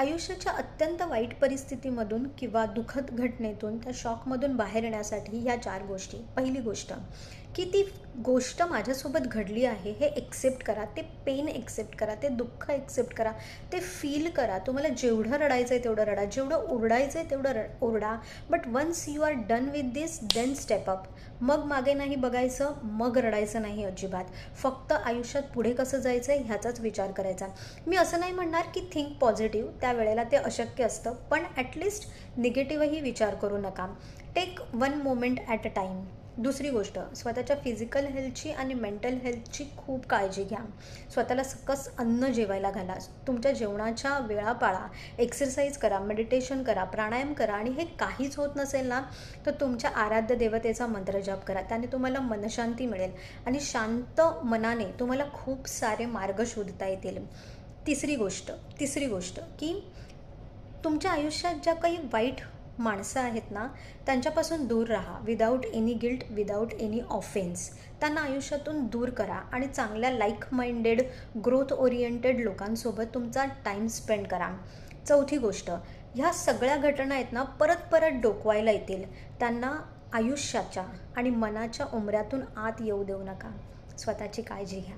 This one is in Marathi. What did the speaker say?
आयुष्याच्या अत्यंत वाईट परिस्थितीमधून किंवा दुःखद घटनेतून त्या शॉकमधून बाहेर येण्यासाठी ह्या 4 गोष्टी. पहिली गोष्ट की ती गोष्ट माझ्यासोबत घडली आहे हे एक्सेप्ट करा, ते पेन एक्सेप्ट करा, ते दुःख एक्सेप्ट करा, ते फील करा. तुम्हाला जेवढं रडायचं आहे तेवढं रडा, जेवढं ओरडायचं आहे तेवढं ओरडा. But once you are done with this then step up. मग मागे नाही बघायचं, मग रडायचं नाही अजिबात. फक्त आयुष्यात पुढे कसं जायचं आहे ह्याचाच विचार करायचा. मी असं नाही म्हणणार की थिंक पॉझिटिव्ह, त्यावेळेला ते अशक्य असतं, पण ॲटलिस्ट निगेटिव्हही विचार करू नका. Take one moment at a time. दुसरी गोष्ट, स्वतःच्या फिजिकल हेल्थची आणि मेंटल हेल्थची खूप काळजी घ्या. स्वतःला सकस अन्न जेवायला घाला, तुमच्या जेवणाच्या वेळा पाळा, एक्सरसाइज करा, मेडिटेशन करा, प्राणायाम करा. आणि हे काहीच होत नसेल ना तर तुमच्या आराध्य देवतेचा मंत्रजाप करा, त्याने तुम्हाला मनशांती मिळेल आणि शांत मनाने तुम्हाला खूप सारे मार्ग शोधता येतील. तिसरी गोष्ट की तुमच्या आयुष्यात ज्या काही वाईट माणसं आहेत ना त्यांच्यापासून दूर राहा. Without any guilt, without any offence त्यांना आयुष्यातून दूर करा आणि चांगल्या लाईक माइंडेड, ग्रोथ ओरिएंटेड लोकांसोबत तुमचा टाईम स्पेंड करा. चौथी गोष्ट, ह्या सगळ्या घटना आहेत ना परत परत डोकवायला येतील, त्यांना आयुष्याच्या आणि मनाच्या उंबऱ्यातून आत येऊ देऊ नका. स्वतःची काळजी घ्या.